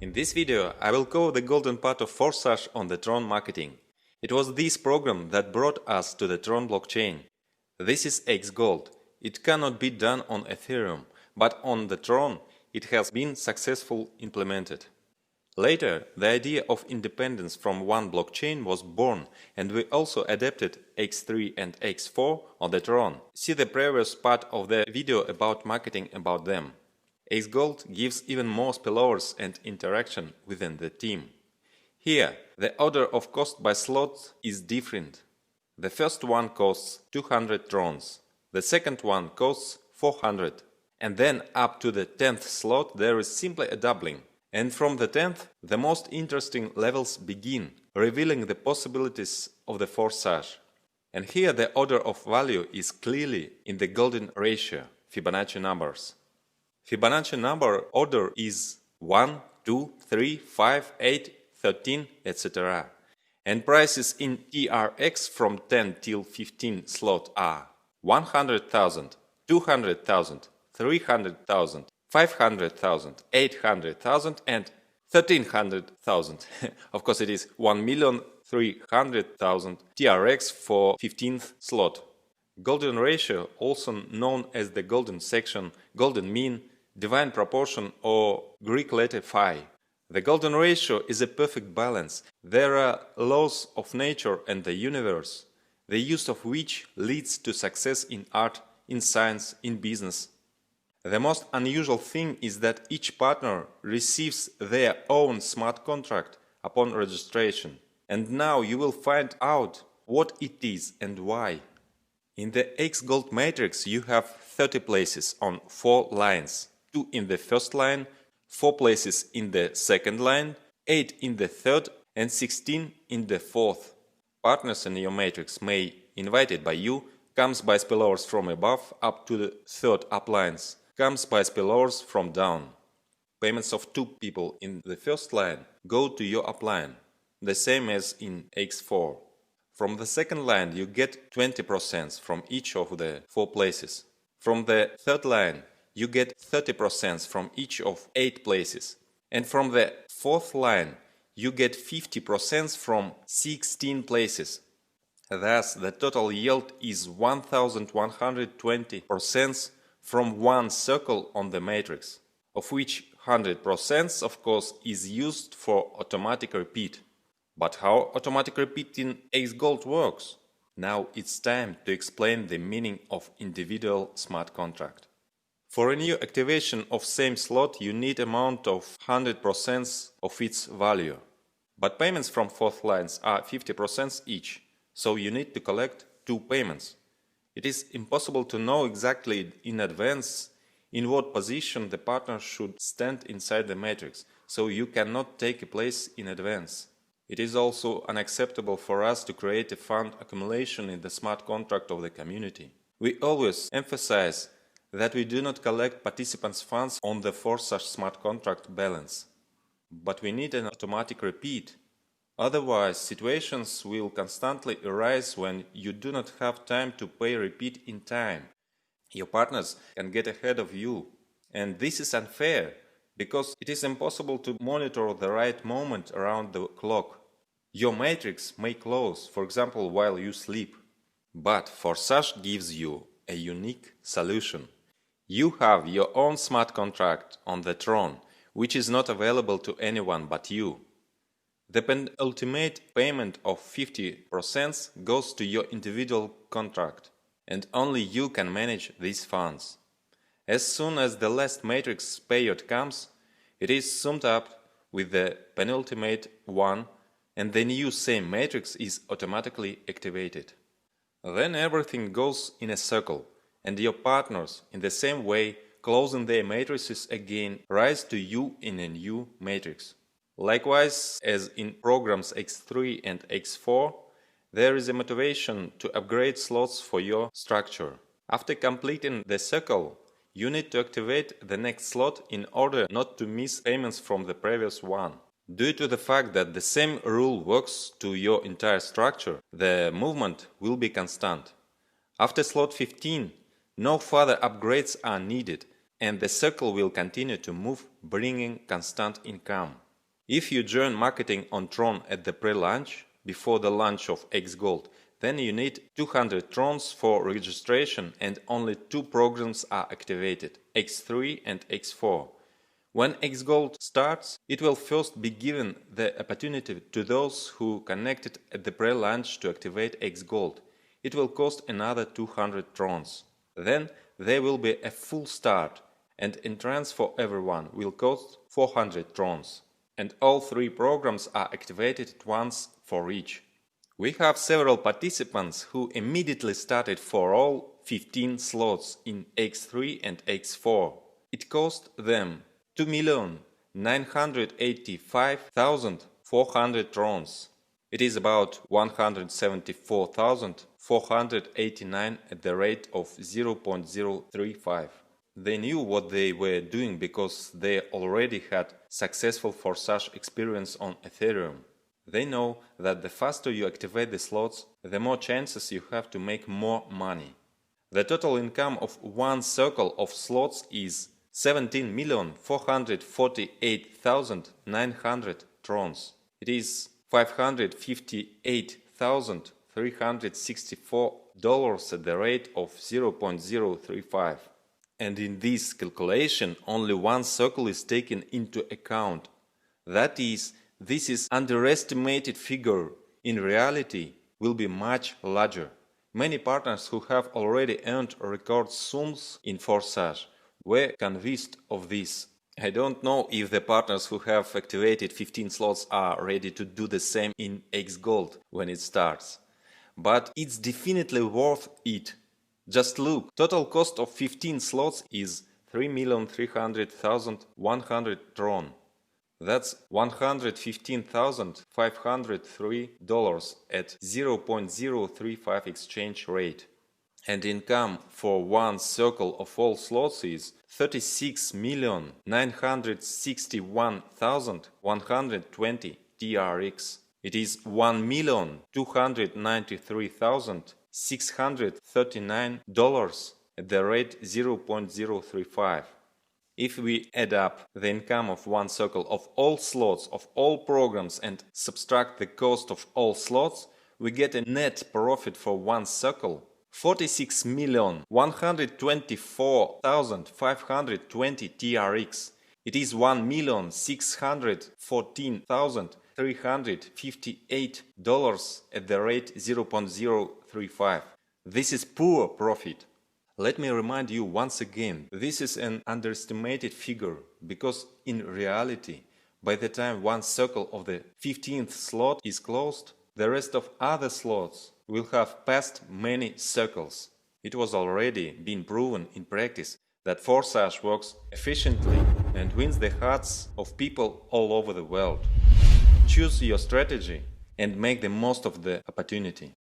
In this video, I will cover the golden part of Forsage on the Tron marketing. It was this program that brought us to the Tron blockchain. This is XGold. It cannot be done on Ethereum, but on the Tron it has been successfully implemented. Later, the idea of independence from one blockchain was born, and we also adapted X3 and X4 on the Tron. See the previous part of the video about marketing about them. XGold gives even more spillovers and interaction within the team. Here, the order of cost by slot is different. The first one costs 200 trons, the second one costs 400, and then up to the 10th slot there is simply a doubling. And from the 10th, the most interesting levels begin, revealing the possibilities of the Forsage. And here the order of value is clearly in the golden ratio, Fibonacci numbers. Fibonacci number order is 1, 2, 3, 5, 8, 13, etc. And prices in TRX from 10 till 15 slot are 100,000, 200,000, 300,000, 500,000, 800,000 and 1300,000. Of course it is 1,300,000 TRX for 15th slot. Golden ratio, also known as the golden section, golden mean, divine proportion or Greek letter phi. The golden ratio is a perfect balance. There are laws of nature and the universe, the use of which leads to success in art, in science, in business. The most unusual thing is that each partner receives their own smart contract upon registration. And now you will find out what it is and why. In the XGold matrix you have 30 places on 4 lines, 2 in the first line, 4 places in the second line, 8 in the third and 16 in the fourth. Partners in your matrix may, invited by you, comes by spillovers from above up to the third uplines, comes by spillovers from down. Payments of 2 people in the first line go to your upline, the same as in X4. From the second line you get 20% from each of the 4 places. From the third line you get 30% from each of 8 places. And from the fourth line you get 50% from 16 places. Thus the total yield is 1120% from one circle on the matrix, of which 100% of course is used for automatic repeat. But how automatic repeat in XGold works? Now it's time to explain the meaning of individual smart contract. For a new activation of same slot you need amount of 100% of its value. But payments from fourth lines are 50% each, so you need to collect 2 payments. It is impossible to know exactly in advance in what position the partner should stand inside the matrix, so you cannot take a place in advance. It is also unacceptable for us to create a fund accumulation in the smart contract of the community. We always emphasize that we do not collect participants' funds on the Forsage smart contract balance. But we need an automatic repeat. Otherwise, situations will constantly arise when you do not have time to pay repeat in time. Your partners can get ahead of you. And this is unfair, because it is impossible to monitor the right moment around the clock. Your matrix may close, for example, while you sleep. But Forsage gives you a unique solution. You have your own smart contract on the Tron, which is not available to anyone but you. The penultimate payment of 50% goes to your individual contract, and only you can manage these funds. As soon as the last matrix payout comes, it is summed up with the penultimate one, and the new same matrix is automatically activated. Then everything goes in a circle, and your partners, in the same way, closing their matrices again, rise to you in a new matrix. Likewise, as in programs X3 and X4, there is a motivation to upgrade slots for your structure. After completing the circle, you need to activate the next slot in order not to miss payments from the previous one. Due to the fact that the same rule works to your entire structure, the movement will be constant. After slot 15, no further upgrades are needed, and the circle will continue to move, bringing constant income. If you join marketing on Tron at the pre-launch, before the launch of XGold, then you need 200 Trons for registration and only 2 programs are activated, X3 and X4. When XGold starts, it will first be given the opportunity to those who connected at the pre-launch to activate XGold. It will cost another 200 Trons. Then there will be a full start, and entrance for everyone will cost 400 Trons. And all 3 programs are activated at once for each. We have several participants who immediately started for all 15 slots in X3 and X4. It cost them 2,985,400 Trons. It is about 174,489 at the rate of 0.035. They knew what they were doing because they already had successful Forsage experience on Ethereum. They know that the faster you activate the slots, the more chances you have to make more money. The total income of one circle of slots is 17,448,900 Trons. It is $558,364 at the rate of 0.035. And in this calculation, only one circle is taken into account. That is, this is underestimated figure. In reality, will be much larger. Many partners who have already earned record sums in Forsage were convinced of this. I don't know if the partners who have activated 15 slots are ready to do the same in XGold when it starts. But it's definitely worth it. Just look, total cost of 15 slots is 3,300,100 Tron. That's $115,503 at 0.035 exchange rate. And income for one circle of all slots is 36,961,120 TRX. It is $1,293,639 at the rate 0.035. If we add up the income of one circle of all slots of all programs and subtract the cost of all slots, we get a net profit for one circle 46,124,520 TRX. It is $1,614,358 at the rate 0.035. This is poor profit. Let me remind you once again, this is an underestimated figure, because in reality, by the time one circle of the 15th slot is closed, the rest of other slots will have passed many circles. It was already been proven in practice that Forsage works efficiently and wins the hearts of people all over the world. Choose your strategy and make the most of the opportunity.